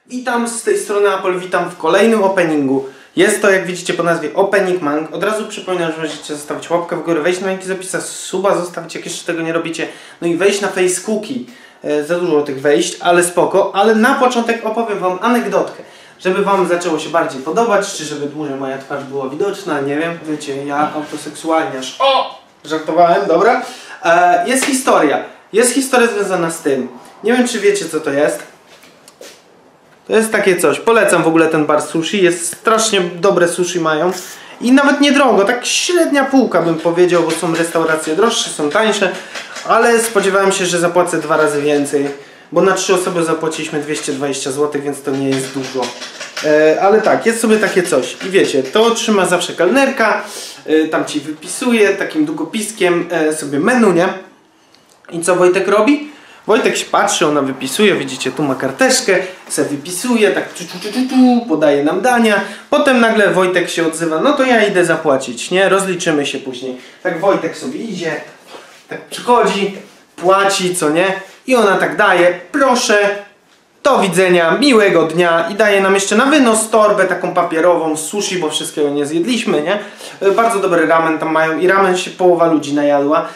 Witam z tej strony Apple, witam w kolejnym openingu. Jest to, jak widzicie, po nazwie Opening Mang. Od razu przypominam, że możecie zostawić łapkę w górę, wejść na link zapisać, suba zostawić, jak jeszcze tego nie robicie. No i wejść na Facebooki. Za dużo tych wejść, ale spoko. Ale na początek opowiem wam anegdotkę. Żeby wam zaczęło się bardziej podobać, czy żeby dłużej moja twarz była widoczna, nie wiem. Wiecie, ja autoseksualnie aż... O! Żartowałem, dobra. Jest historia. Jest historia związana z tym. Nie wiem, czy wiecie, co to jest. To jest takie coś. Polecam w ogóle ten bar sushi. Jest strasznie dobre sushi mają. I nawet niedrogo. Tak średnia półka bym powiedział, bo są restauracje droższe, są tańsze. Ale spodziewałem się, że zapłacę 2 razy więcej. Bo na 3 osoby zapłaciliśmy 220 zł, więc to nie jest dużo. Ale tak, jest sobie takie coś. I wiecie, to trzyma zawsze kelnerka. Tam ci wypisuje takim długopiskiem sobie menu, nie? I co Wojtek robi? Wojtek się patrzy, ona wypisuje, widzicie, tu ma karteczkę, se wypisuje, tak podaje nam dania. Potem nagle Wojtek się odzywa, no to ja idę zapłacić, nie? Rozliczymy się później. Tak Wojtek sobie idzie, tak przychodzi, płaci, co nie? I ona tak daje, proszę, do widzenia, miłego dnia i daje nam jeszcze na wynos torbę taką papierową z sushi, bo wszystkiego nie zjedliśmy, nie? Bardzo dobry ramen tam mają i ramen się połowa ludzi najadła.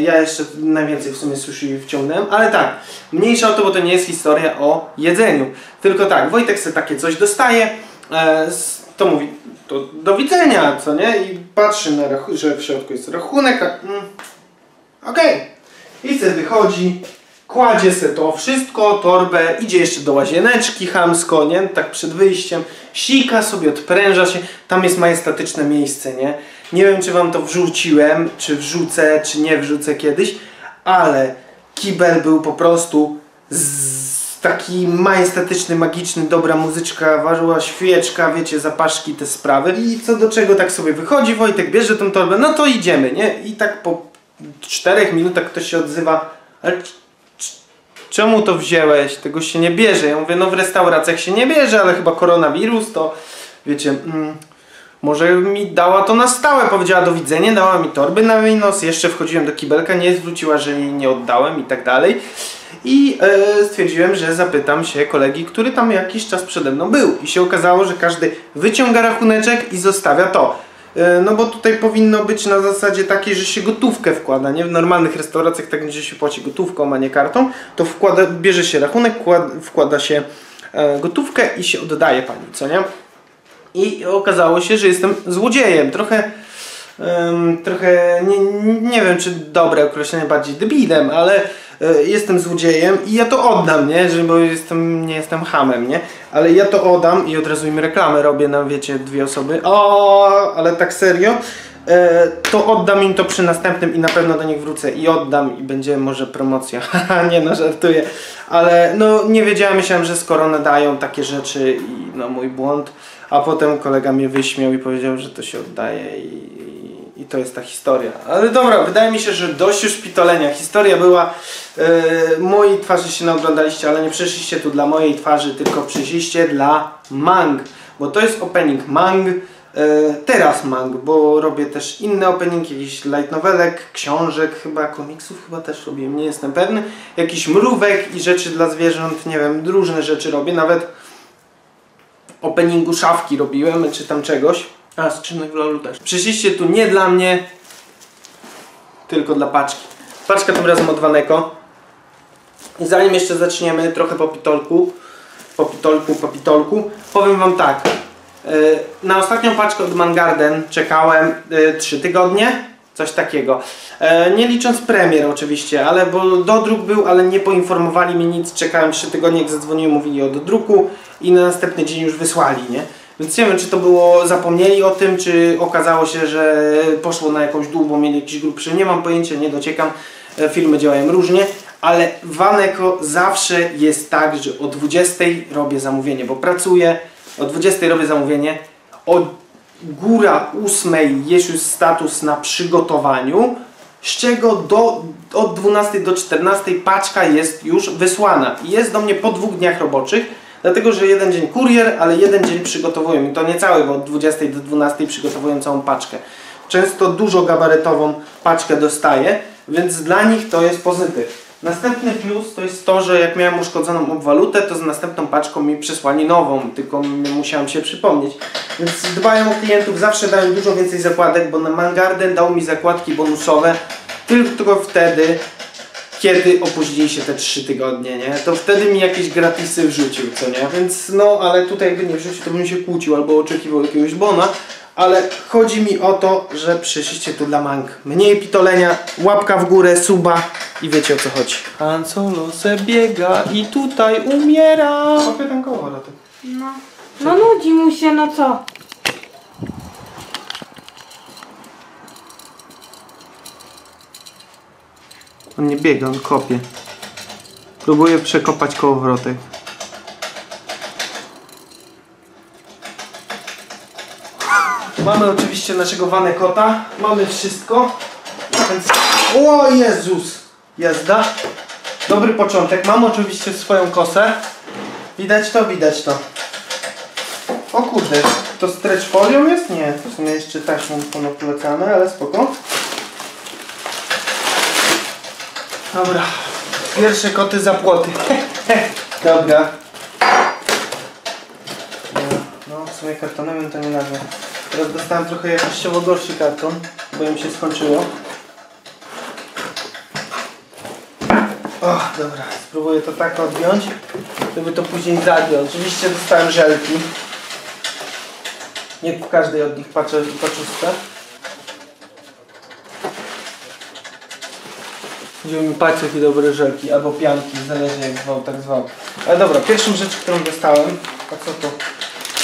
Ja jeszcze najwięcej w sumie sushi wciągnąłem, ale tak, mniejsza o to, bo to nie jest historia o jedzeniu. Tylko tak, Wojtek sobie takie coś dostaje, to mówi, to do widzenia, co nie? I patrzy, na że w środku jest rachunek, okej. I sobie wychodzi, kładzie sobie to wszystko, torbę, idzie jeszcze do łazieneczki chamsko, nie? Tak przed wyjściem, sika sobie, odpręża się, tam jest majestatyczne miejsce, nie? Nie wiem, czy wam to wrzuciłem, czy wrzucę, czy nie wrzucę kiedyś, ale kibel był po prostu taki majestatyczny, magiczny, dobra muzyczka, warzyła świeczka, wiecie, zapaszki, te sprawy. I co do czego tak sobie wychodzi, Wojtek bierze tą torbę, no to idziemy, nie? I tak po 4 minutach ktoś się odzywa, ale czemu to wziąłeś? Tego się nie bierze. Ja mówię, no w restauracjach się nie bierze, ale chyba koronawirus, to wiecie... Może mi dała to na stałe, powiedziała do widzenia, dała mi torby na wynos, jeszcze wchodziłem do kibelka, nie zwróciła, że jej nie oddałem i tak dalej. I stwierdziłem, że zapytam się kolegi, który tam jakiś czas przede mną był. I się okazało, że każdy wyciąga rachuneczek i zostawia to. No bo tutaj powinno być na zasadzie takiej, że się gotówkę wkłada, nie? W normalnych restauracjach tak, gdzie się płaci gotówką, a nie kartą, to bierze się rachunek, wkłada się gotówkę i się oddaje pani, co nie? I okazało się, że jestem złodziejem. Trochę nie wiem, czy dobre określenie, bardziej debilem, ale jestem złodziejem i ja to oddam, nie? Bo nie jestem chamem, nie? Ale ja to oddam i od razu im reklamę robię na, wiecie, 2 osoby. O, ale tak serio. To oddam im to przy następnym i na pewno do nich wrócę i oddam i będzie może promocja. Haha, nie no, żartuję. Ale no nie wiedziałem, myślałem, że skoro nadają takie rzeczy i no mój błąd. A potem kolega mnie wyśmiał i powiedział, że to się oddaje i to jest ta historia. Ale dobra, wydaje mi się, że dość już pitolenia. Historia była, mojej twarzy się naoglądaliście, ale nie przyszliście tu dla mojej twarzy, tylko przyszliście dla Mang. Bo to jest opening Mang, teraz Mang, bo robię też inne openingi, jakichś light novelek, książek chyba, komiksów chyba też robię, nie jestem pewny. Jakiś mrówek i rzeczy dla zwierząt, nie wiem, różne rzeczy robię, nawet openingu szafki robiłem, czy tam czegoś. A, skrzynek w LoLu też. Przyszliście tu nie dla mnie, tylko dla paczki. Paczka tym razem od Waneko. I zanim jeszcze zaczniemy, trochę po pitolku, powiem wam tak. Na ostatnią paczkę od Mangarden czekałem 3 tygodnie. Coś takiego. Nie licząc premier oczywiście, ale bo dodruk był, ale nie poinformowali mi nic. Czekałem 3 tygodnie, jak zadzwoniłem, mówili o dodruku i na następny dzień już wysłali, nie? Więc nie wiem, czy to było, zapomnieli o tym, czy okazało się, że poszło na jakąś dół, bo mieli jakiś grubszy. Nie mam pojęcia, nie dociekam. Firmy działają różnie, ale w Waneko zawsze jest tak, że o 20 robię zamówienie, bo pracuję, o 20 robię zamówienie, góra 8 jest już status na przygotowaniu, z czego od 12 do 14 paczka jest już wysłana i jest do mnie po 2 dniach roboczych, dlatego że 1 dzień kurier, ale 1 dzień przygotowują i to nie cały, bo od 20 do 12 przygotowują całą paczkę. Często dużo gabarytową paczkę dostaję, więc dla nich to jest pozytyw. Następny plus to jest to, że jak miałem uszkodzoną obwalutę, to z następną paczką mi przysłali nową, tylko musiałem się przypomnieć. Więc dbają o klientów, zawsze dają dużo więcej zakładek, bo na Mann Garden dał mi zakładki bonusowe tylko wtedy, kiedy opóźnili się te 3 tygodnie, nie? To wtedy mi jakieś gratisy wrzucił, co nie? Więc no, ale tutaj jakby nie wrzucił, to bym się kłócił albo oczekiwał jakiegoś bona. Ale chodzi mi o to, że przyszliście tu dla Mang. Mniej pitolenia, łapka w górę, suba i wiecie o co chodzi. Han Solo se biega i tutaj umiera. Opie ten kołowrotek. No nudzi mu się, no co? On nie biega, on kopie. Próbuje przekopać kołowrotek. Mamy oczywiście naszego Vanekota, mamy wszystko, więc... O Jezus! Jazda. Dobry początek. Mam oczywiście swoją kosę. Widać to? Widać to. O kurde, to stretch folią jest? Nie, w sumie jeszcze taśmą ponaplecane, ale spoko. Dobra, pierwsze koty za płoty. Dobra. No, w sumie kartonem to nie nazwę. Teraz dostałem trochę jakościowo gorszy karton, bo im się skończyło. O, dobra, spróbuję to tak odjąć, żeby to później zagiąć. Oczywiście dostałem żelki. Nie w każdej od nich paczustce. Wziął mi patrzeć jakie dobre żelki, albo pianki, zależy jak zwał, tak zwał. Ale dobra, pierwszą rzecz, którą dostałem, a co to?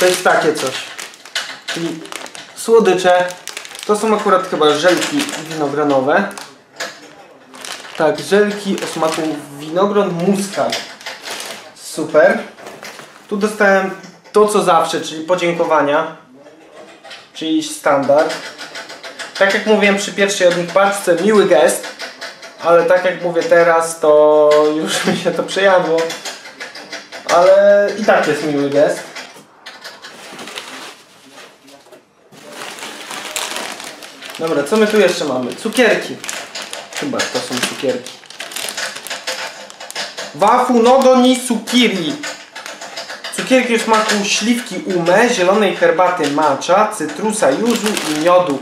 To jest takie coś. Czyli słodycze. To są akurat chyba żelki winogranowe. Tak, żelki o smaku winogron muskat. Super. Tu dostałem to co zawsze, czyli podziękowania. Czyli standard. Tak jak mówiłem przy pierwszej od nich paczce, miły gest. Ale tak jak mówię teraz, to już mi się to przejadło. Ale i tak jest miły gest. Dobra, co my tu jeszcze mamy? Cukierki. Chyba to są cukierki. Wafu nodo ni sukiri. Cukierki o smaku śliwki ume, zielonej herbaty matcha, cytrusa yuzu i miodu.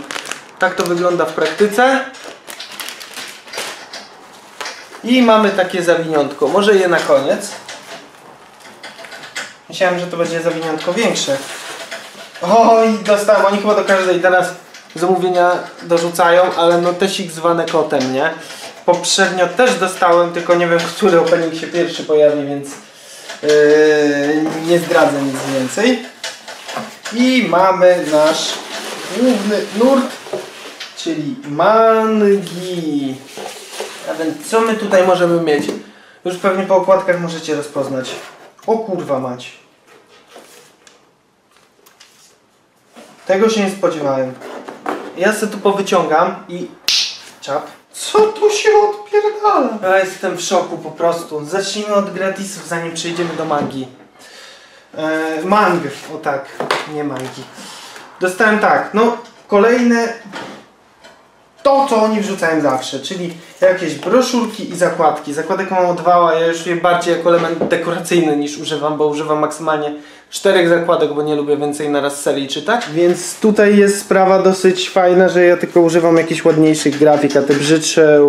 Tak to wygląda w praktyce. I mamy takie zawiniątko. Może je na koniec. Myślałem, że to będzie zawiniątko większe. Oj, dostałem. Oni chyba do każdej teraz zamówienia dorzucają, ale no też ich zwane kotem, nie? Poprzednio też dostałem, tylko nie wiem, który opening się pierwszy pojawi, więc nie zdradzę nic więcej. I mamy nasz główny nurt, czyli mangi. A więc co my tutaj możemy mieć? Już pewnie po okładkach możecie rozpoznać. O kurwa mać. Tego się nie spodziewałem. Ja sobie tu powyciągam i... Czap. Co tu się odpierdala? Ja jestem w szoku po prostu. Zacznijmy od gratisów, zanim przejdziemy do mangi. Mang. O tak. Nie mangi. Dostałem tak. No, kolejne... To, co oni wrzucają zawsze, czyli jakieś broszurki i zakładki. Zakładek mam 2, a ja już je bardziej jako element dekoracyjny niż używam, bo używam maksymalnie 4 zakładek, bo nie lubię więcej naraz serii czytać. Więc tutaj jest sprawa dosyć fajna, że ja tylko używam jakichś ładniejszych grafik, a te brzydsze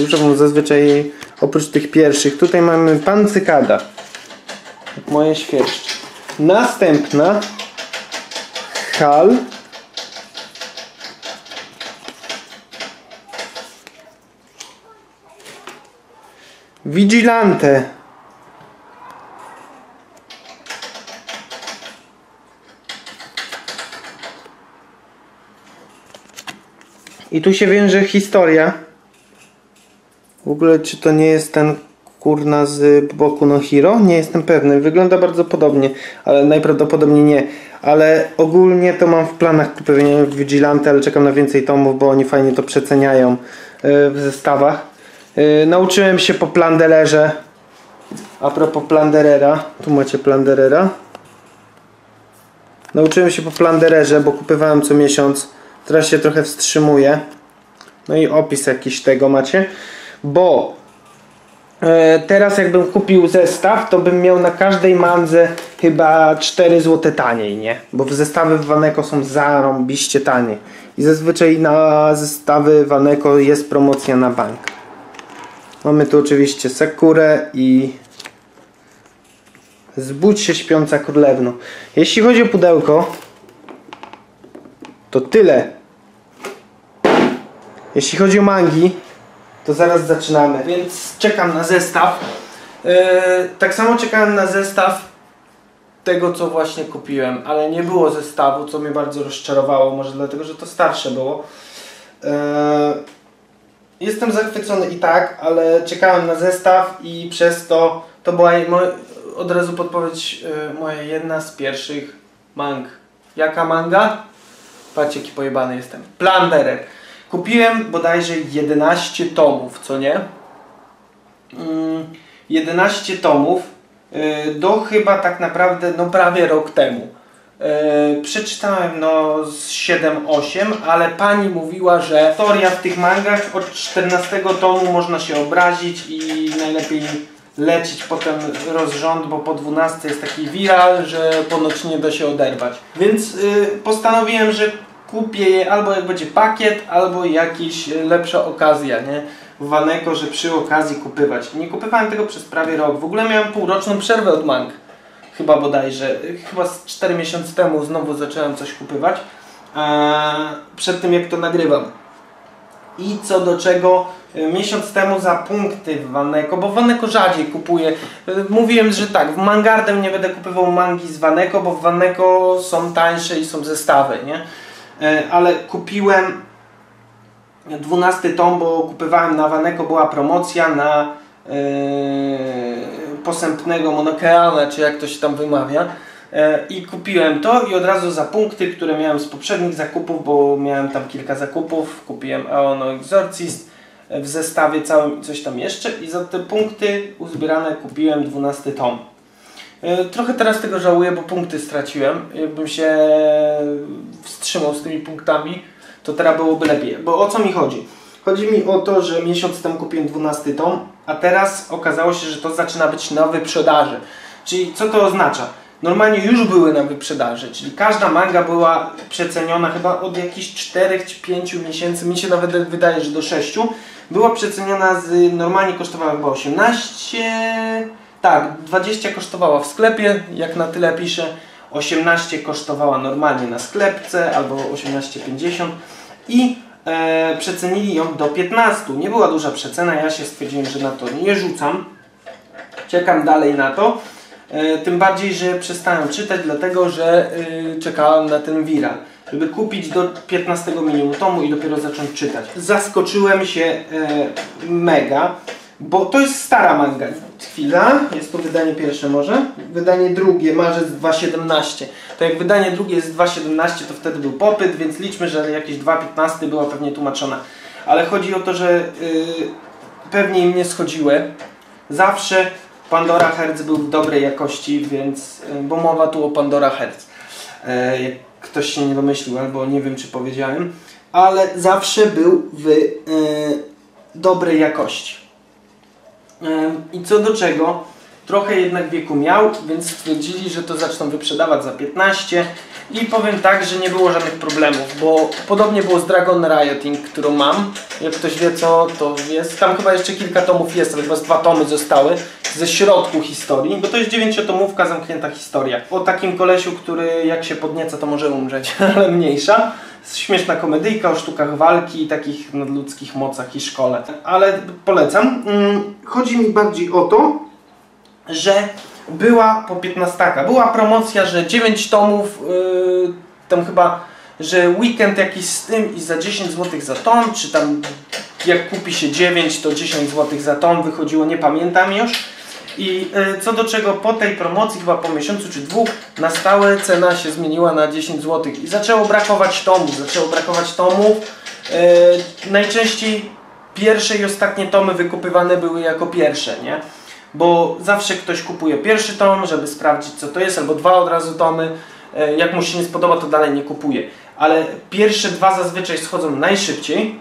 używam zazwyczaj oprócz tych pierwszych. Tutaj mamy Pan Cykada. Moje świerszcze. Następna Hal. Vigilante. I tu się wiąże historia. W ogóle czy to nie jest ten kurna z Boku no Hero? Nie jestem pewny. Wygląda bardzo podobnie, ale najprawdopodobniej nie. Ale ogólnie to mam w planach kupienia Vigilante, ale czekam na więcej tomów, bo oni fajnie to przeceniają w zestawach. Nauczyłem się po Plandelerze. A propos Planderera. Tu macie Planderera. Nauczyłem się po Plandererze, bo kupywałem co miesiąc. Teraz się trochę wstrzymuję. No i opis jakiś tego macie. Bo Teraz jakbym kupił zestaw, to bym miał na każdej mandze chyba 4 zł taniej, nie? Bo zestawy w Waneko są zarąbiście tanie. I zazwyczaj na zestawy Waneko jest promocja na bank. Mamy tu oczywiście Sekurę i Zbudź się śpiąca królewno. Jeśli chodzi o pudełko, to tyle. Jeśli chodzi o mangi, to zaraz zaczynamy, więc czekam na zestaw. Tak samo czekałem na zestaw tego, co właśnie kupiłem, ale nie było zestawu, co mnie bardzo rozczarowało, może dlatego, że to starsze było. Jestem zachwycony i tak, ale czekałem na zestaw i przez to była od razu podpowiedź, moja jedna z pierwszych mang. Jaka manga? Patrzcie, jaki pojebany jestem. Plunderer. Kupiłem bodajże 11 tomów, co nie? 11 tomów do chyba tak naprawdę no prawie rok temu. Przeczytałem no z 7-8, ale pani mówiła, że historia w tych mangach od 14 tomu można się obrazić i najlepiej lecić potem rozrząd, bo po 12 jest taki viral, że ponoć nie da się oderwać. Więc postanowiłem, że kupię je albo jak będzie pakiet, albo jakaś lepsza okazja, nie? W Waneko, że przy okazji kupywać. Nie kupywałem tego przez prawie rok. W ogóle miałem półroczną przerwę od mang. Chyba bodajże. Chyba z 4 miesiące temu znowu zacząłem coś kupywać. Przed tym jak to nagrywam. I co do czego, miesiąc temu za punkty w Waneko, bo w Waneko rzadziej kupuję. Mówiłem, że tak, w Mangardem nie będę kupował mangi z Waneko, bo w Waneko są tańsze i są zestawy, nie? Ale kupiłem 12 tom, bo kupywałem na Waneko, była promocja na posępnego Monokeana, czy jak to się tam wymawia. I kupiłem to i od razu za punkty, które miałem z poprzednich zakupów, bo miałem tam kilka zakupów, kupiłem Aono Exorcist w zestawie całym i coś tam jeszcze i za te punkty uzbierane kupiłem 12 tom. Trochę teraz tego żałuję, bo punkty straciłem. Jakbym się wstrzymał z tymi punktami, to teraz byłoby lepiej. Bo o co mi chodzi? Chodzi mi o to, że miesiąc temu kupiłem 12 tom, a teraz okazało się, że to zaczyna być na wyprzedaży. Czyli co to oznacza? Normalnie już były na wyprzedaży, czyli każda manga była przeceniona chyba od jakichś 4 czy 5 miesięcy, mi się nawet wydaje, że do 6. Była przeceniona normalnie kosztowała chyba 18, tak, 20 kosztowała w sklepie, jak na tyle piszę, 18 kosztowała normalnie na sklepce, albo 18,50 i przecenili ją do 15. Nie była duża przecena, ja się stwierdziłem, że na to nie rzucam, czekam dalej na to. Tym bardziej, że przestałem czytać, dlatego że czekałem na ten viral, żeby kupić do 15 minimum tomu i dopiero zacząć czytać. Zaskoczyłem się mega, bo to jest stara manga. Chwila, jest to wydanie pierwsze może? Wydanie drugie, marzec 2017. To jak wydanie drugie jest 2017, to wtedy był popyt, więc liczmy, że jakieś 2015 była pewnie tłumaczona. Ale chodzi o to, że pewnie im nie schodziły. Zawsze Pandora Herz był w dobrej jakości, więc, bo mowa tu o Pandora Herz. Jak ktoś się nie domyślił, albo nie wiem czy powiedziałem, ale zawsze był w dobrej jakości. I co do czego, trochę jednak wieku miał, więc stwierdzili, że to zaczną wyprzedawać za 15 i powiem tak, że nie było żadnych problemów, bo podobnie było z Dragon Rioting, którą mam. Jak ktoś wie co to jest, tam chyba jeszcze kilka tomów jest, ale chyba z 2 tomy zostały ze środku historii, bo to jest 9-tomówka, zamknięta historia. O takim kolesiu, który jak się podnieca to może umrzeć, ale mniejsza. Śmieszna komedyjka o sztukach walki i takich nadludzkich mocach i szkole. Ale polecam. Chodzi mi bardziej o to, że była po 15. Była promocja, że 9 tomów, tam chyba, że weekend jakiś z tym i za 10 zł za tom, czy tam jak kupi się 9, to 10 zł za tom wychodziło, nie pamiętam już. I co do czego po tej promocji, chyba po miesiącu czy 2, na stałe cena się zmieniła na 10 zł i zaczęło brakować tomów. Najczęściej pierwsze i ostatnie tomy wykupywane były jako pierwsze, nie? Bo zawsze ktoś kupuje pierwszy tom, żeby sprawdzić co to jest, albo 2 od razu tomy. Jak mu się nie spodoba, to dalej nie kupuje. Ale pierwsze 2 zazwyczaj schodzą najszybciej,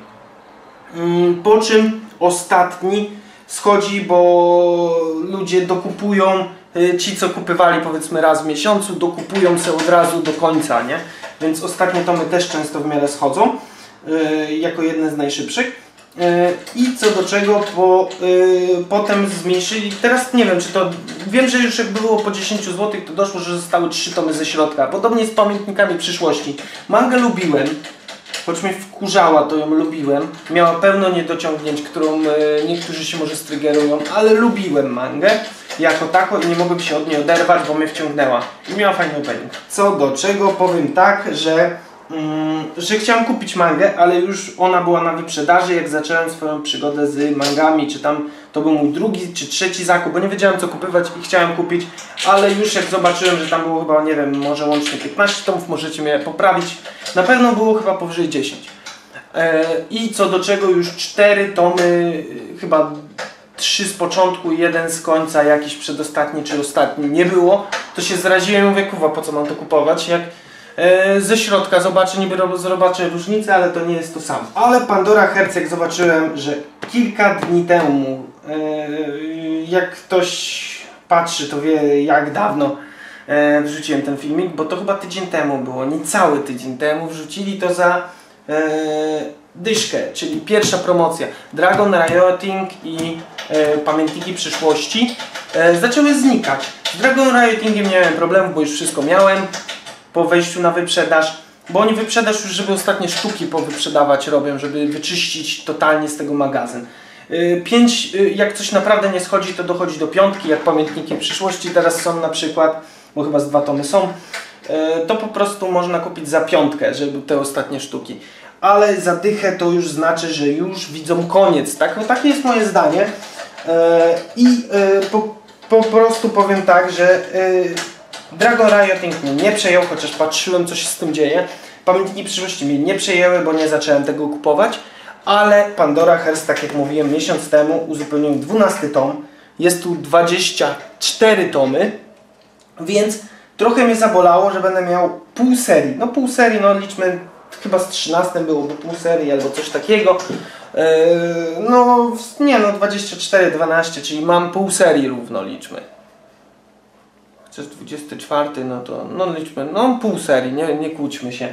po czym ostatni schodzi, bo ludzie dokupują, ci co kupywali powiedzmy raz w miesiącu, dokupują se od razu do końca, nie? Więc ostatnie tomy też często w miarę schodzą, jako jedne z najszybszych. I co do czego, potem zmniejszyli, teraz nie wiem czy to, wiem, że już jak było po 10 zł, to doszło, że zostały 3 tomy ze środka. Podobnie z Pamiętnikami Przyszłości. Mangę lubiłem, choć mnie wkurzała, to ją lubiłem. Miała pełno niedociągnięć, którą niektórzy się może strygerują, ale lubiłem mangę jako taką i nie mogłem się od niej oderwać, bo mnie wciągnęła. I miała fajny opening. Co do czego, powiem tak, że chciałem kupić mangę, ale już ona była na wyprzedaży, jak zacząłem swoją przygodę z mangami, czy tam to był mój drugi czy trzeci zakup, bo nie wiedziałem co kupywać i chciałem kupić, ale już jak zobaczyłem, że tam było chyba, nie wiem, może łącznie 15 tomów, możecie mnie poprawić, na pewno było chyba powyżej 10. I co do czego już 4 tomy, chyba 3 z początku, 1 z końca, jakiś przedostatni czy ostatni nie było, to się zraziłem i mówię, kurwa, po co mam to kupować, jak ze środka zobaczę, niby zobaczę różnicę, ale to nie jest to samo. Ale Pandora Herz, jak zobaczyłem, że kilka dni temu, jak ktoś patrzy, to wie jak dawno wrzuciłem ten filmik, bo to chyba tydzień temu było, niecały tydzień temu, wrzucili to za dyszkę, czyli pierwsza promocja. Dragon Rioting i Pamiętniki Przyszłości zaczęły znikać. Z Dragon Riotingiem nie miałem problemu, bo już wszystko miałem po wejściu na wyprzedaż, bo oni wyprzedaż już, żeby ostatnie sztuki powyprzedawać robią, żeby wyczyścić totalnie z tego magazyn. 5, jak coś naprawdę nie schodzi, to dochodzi do 5, jak Pamiętniki Przyszłości teraz są na przykład, bo chyba z 2 tomy są, to po prostu można kupić za 5, żeby te ostatnie sztuki. Ale za dychę to już znaczy, że już widzą koniec, tak? No, takie jest moje zdanie. Po prostu powiem tak, że Dragon Rioting mnie nie przejął, chociaż patrzyłem co się z tym dzieje. Pamiętniki Przyszłości mnie nie przejęły, bo nie zacząłem tego kupować. Ale Pandora Herz, tak jak mówiłem miesiąc temu, uzupełniłem 12 tom. Jest tu 24 tomy, więc trochę mnie zabolało, że będę miał pół serii. No pół serii, no liczmy, chyba z 13 byłoby pół serii albo coś takiego. No nie no, 24, 12, czyli mam pół serii równo, liczmy. Chociaż 24, no to no liczmy, no pół serii, nie kłóćmy się.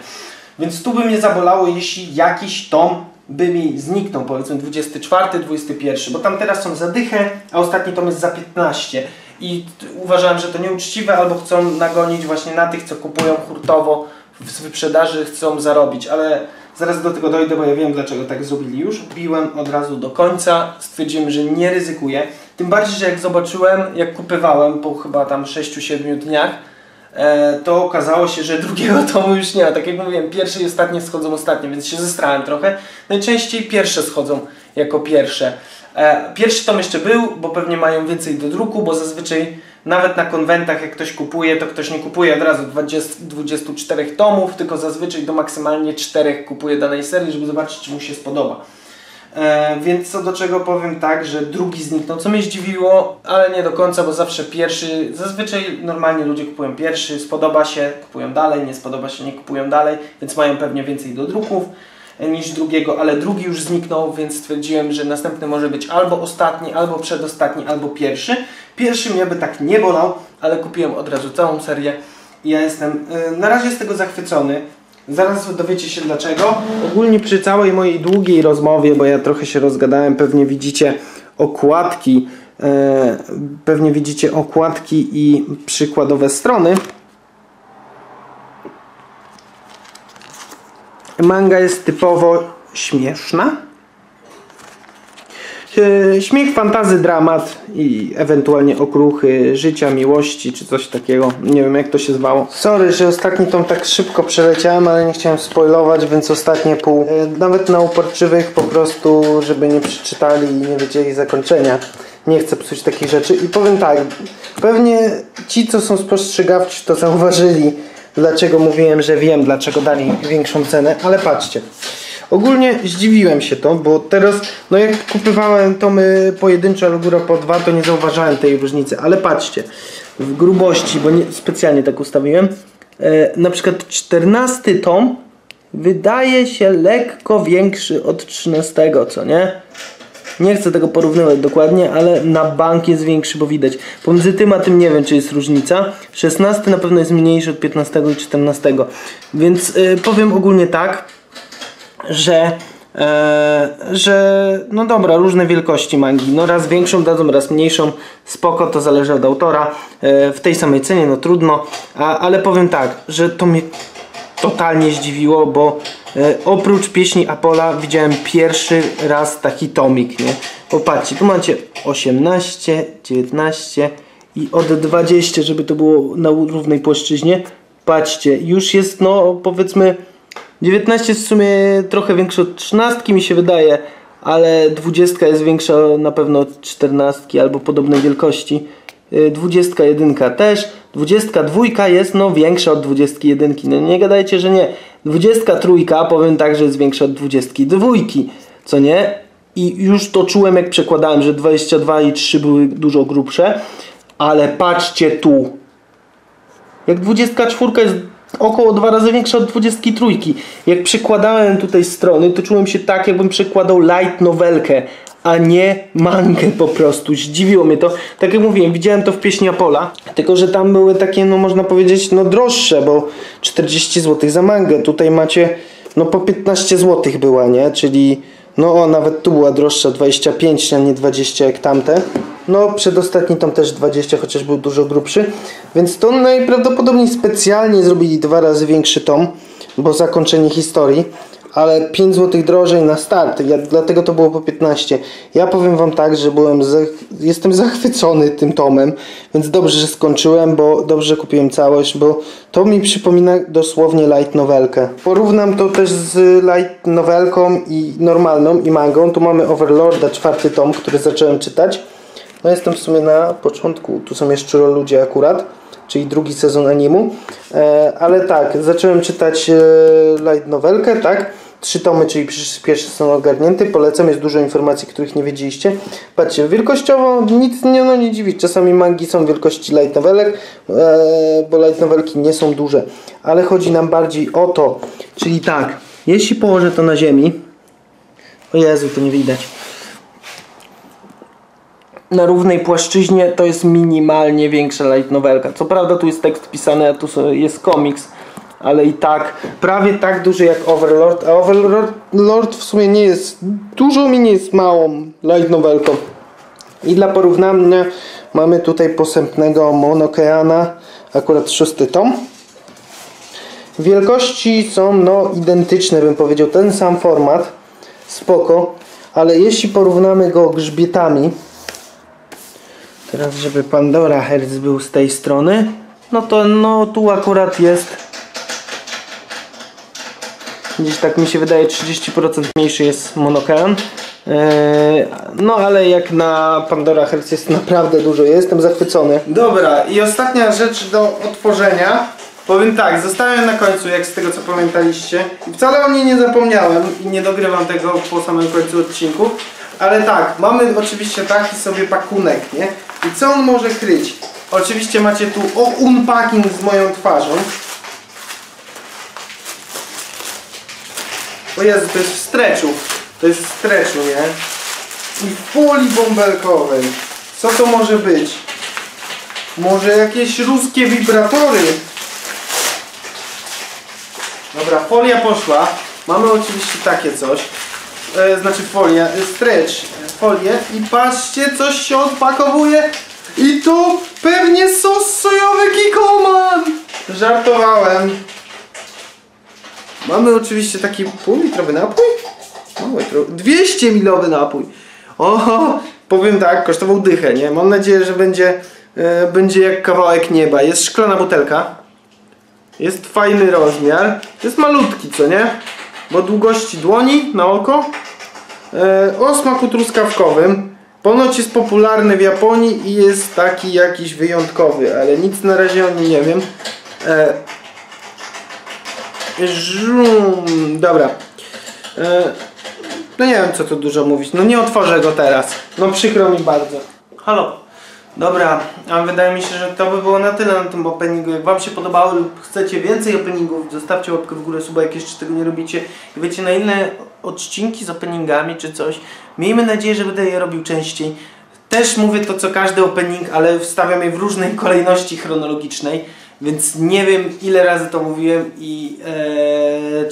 Więc tu by mnie zabolało, jeśli jakiś tom by mi zniknął, powiedzmy 24, 21, bo tam teraz są za dychę, a ostatni tom jest za 15. I uważałem, że to nieuczciwe, albo chcą nagonić właśnie na tych, co kupują hurtowo z wyprzedaży, chcą zarobić, ale zaraz do tego dojdę, bo ja wiem dlaczego tak zrobili już. Biłem od razu do końca, stwierdziłem, że nie ryzykuję. Tym bardziej, że jak zobaczyłem, jak kupywałem po chyba tam 6-7 dniach, to okazało się, że drugiego tomu już nie ma. Tak jak mówiłem, pierwsze i ostatnie schodzą ostatnie, więc się zestrałem trochę. Najczęściej pierwsze schodzą jako pierwsze. Pierwszy tom jeszcze był, bo pewnie mają więcej do druku, bo zazwyczaj nawet na konwentach jak ktoś kupuje, to ktoś nie kupuje od razu 24 tomów, tylko zazwyczaj do maksymalnie 4 kupuje danej serii, żeby zobaczyć, czy mu się spodoba. Więc co do czego powiem tak, że drugi zniknął, co mnie zdziwiło, ale nie do końca, bo zawsze pierwszy, zazwyczaj normalnie ludzie kupują pierwszy, spodoba się, kupują dalej, nie spodoba się, nie kupują dalej, więc mają pewnie więcej do druków niż drugiego, ale drugi już zniknął, więc stwierdziłem, że następny może być albo ostatni, albo przedostatni, albo pierwszy. Pierwszy mnie by tak nie bolał, ale kupiłem od razu całą serię i ja jestem na razie z tego zachwycony. Zaraz dowiecie się dlaczego. Ogólnie przy całej mojej długiej rozmowie, bo ja trochę się rozgadałem, pewnie widzicie okładki, i przykładowe strony. Manga jest typowo śmieszna. Śmiech, fantazy, dramat i ewentualnie okruchy życia, miłości czy coś takiego. Nie wiem jak to się zwało. Sorry, że ostatni tom tak szybko przeleciałem, ale nie chciałem spoilować, więc ostatnie pół. Nawet na uporczywych po prostu, żeby nie przeczytali i nie wiedzieli zakończenia. Nie chcę psuć takich rzeczy. I powiem tak, pewnie ci co są spostrzegawczy to zauważyli, dlaczego mówiłem, że wiem, dlaczego dali większą cenę, ale patrzcie. Ogólnie zdziwiłem się to, bo teraz, no jak kupowałem tomy pojedyncze albo góra po 2, to nie zauważałem tej różnicy, ale patrzcie, w grubości, bo nie, specjalnie tak ustawiłem, na przykład 14 tom wydaje się lekko większy od 13, co nie? Nie chcę tego porównywać dokładnie, ale na bank jest większy, bo widać. Pomiędzy tym a tym nie wiem, czy jest różnica. 16 na pewno jest mniejszy od 15 i 14. Więc powiem ogólnie tak, że no dobra, różne wielkości mangi. No raz większą dadzą, raz mniejszą. Spoko, to zależy od autora. W tej samej cenie, no trudno. Ale powiem tak, że to mnie totalnie zdziwiło, bo oprócz pieśni Apola widziałem pierwszy raz taki tomik, nie? Popatrzcie, tu macie 18, 19 i od 20, żeby to było na równej płaszczyźnie. Patrzcie, już jest, no powiedzmy 19 jest w sumie trochę większe od 13 mi się wydaje, ale 20 jest większa na pewno od 14 albo podobnej wielkości. 21 też, 22 jest no większa od 21, no nie gadajcie, że nie. 23 powiem tak, że jest większa od 22, co nie? I już to czułem, jak przekładałem, że 22 i 3 były dużo grubsze, ale patrzcie tu, jak 24 jest około 2 razy większa od 23. Jak przekładałem tutaj strony, to czułem się tak, jakbym przekładał light novelkę, a nie mangę po prostu. Zdziwiło mnie to. Tak jak mówiłem, widziałem to w pieśni Apola, tylko że tam były takie, no można powiedzieć, no droższe, bo 40 zł za mangę. Tutaj macie, no po 15 zł była, nie? Czyli, no nawet tu była droższa, 25, a nie 20 jak tamte. No przedostatni tom też 20, chociaż był dużo grubszy. Więc to najprawdopodobniej specjalnie zrobili 2 razy większy tom, bo zakończenie historii. Ale 5 zł drożej na start, dlatego to było po 15. Ja powiem wam tak, że jestem zachwycony tym tomem, więc dobrze, że skończyłem, bo dobrze, że kupiłem całość, bo to mi przypomina dosłownie light novelkę. Porównam to też z light novelką i normalną i mangą. Tu mamy Overlorda, 4. tom, który zacząłem czytać. No jestem w sumie na początku, tu są jeszcze ludzie akurat, czyli 2. sezon animu, ale tak, zacząłem czytać light novelkę, tak, 3 tomy, czyli pierwsze są ogarnięte, polecam, jest dużo informacji, których nie wiedzieliście. Patrzcie, wielkościowo nic nie dziwi, czasami mangi są wielkości light novelek, bo light novelki nie są duże, ale chodzi nam bardziej o to, czyli tak, jeśli położę to na ziemi, o Jezu, to nie widać, na równej płaszczyźnie to jest minimalnie większa light novelka. Co prawda tu jest tekst pisany, a tu jest komiks, ale i tak prawie tak duży jak Overlord, a Overlord w sumie nie jest dużo, mi nie jest małą light novelką. I dla porównania mamy tutaj posępnego Monokeana, akurat 6. tom. Wielkości są no identyczne, bym powiedział, ten sam format, spoko, ale jeśli porównamy go grzbietami, teraz żeby Pandora Herz był z tej strony, no to no tu akurat jest, gdzieś tak mi się wydaje 30% mniejszy jest Monokean. No ale jak na Pandora Herz jest naprawdę dużo, jestem zachwycony. Dobra, i ostatnia rzecz do otworzenia. Powiem tak, zostałem na końcu, jak z tego co pamiętaliście. I wcale o niej nie zapomniałem i nie dogrywam tego po samym końcu odcinku. Ale tak, mamy oczywiście taki sobie pakunek, nie? I co on może kryć? Oczywiście macie tu unpacking z moją twarzą. O Jezu, to jest w stretchu. To jest w stretchu, nie? I w folii bąbelkowej. Co to może być? Może jakieś ruskie wibratory? Dobra, folia poszła. Mamy oczywiście takie coś. Znaczy folia, stretch, folię i patrzcie, coś się odpakowuje i to pewnie sos sojowy Kikkoman! Żartowałem. Mamy oczywiście taki półlitrowy napój. 200 milowy napój. Oho, powiem tak, kosztował dychę, nie? Mam nadzieję, że będzie jak kawałek nieba. Jest szklana butelka. Jest fajny rozmiar. Jest malutki, co nie? Bo długości dłoni na oko. O smaku truskawkowym. Ponoć jest popularny w Japonii i jest taki jakiś wyjątkowy, ale nic na razie o nim nie wiem. Dobra. No nie wiem co tu dużo mówić. No nie otworzę go teraz. No przykro mi bardzo. Halo. Dobra, a wydaje mi się, że to by było na tyle na tym openingu. Jak wam się podobało lub chcecie więcej openingów, zostawcie łapkę w górę, suba, jak jeszcze tego nie robicie. I wiecie, na inne odcinki z openingami czy coś. Miejmy nadzieję, że będę je robił częściej. Też mówię to co każdy opening, ale wstawiam je w różnej kolejności chronologicznej. Więc nie wiem ile razy to mówiłem i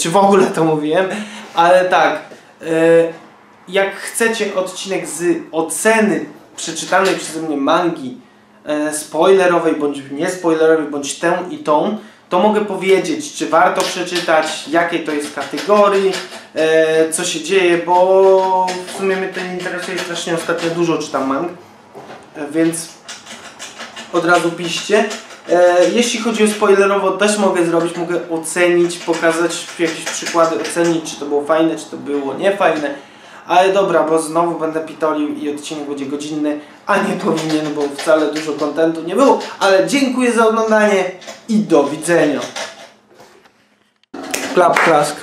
czy w ogóle to mówiłem. Ale tak, jak chcecie odcinek z oceny przeczytanej przeze mnie mangi spoilerowej bądź niespoilerowej, bądź tę i tą, to mogę powiedzieć, czy warto przeczytać, jakiej to jest kategorii, co się dzieje, bo w sumie mnie to nie interesuje strasznie, ostatnio dużo czytam mang, więc od razu piszcie. Jeśli chodzi o spoilerowo, też mogę zrobić, mogę ocenić, pokazać jakieś przykłady, ocenić, czy to było fajne, czy to było niefajne. Ale dobra, bo znowu będę pitolił i odcinek będzie godzinny, a nie powinien, bo wcale dużo kontentu nie było. Ale dziękuję za oglądanie i do widzenia. Klap, klask.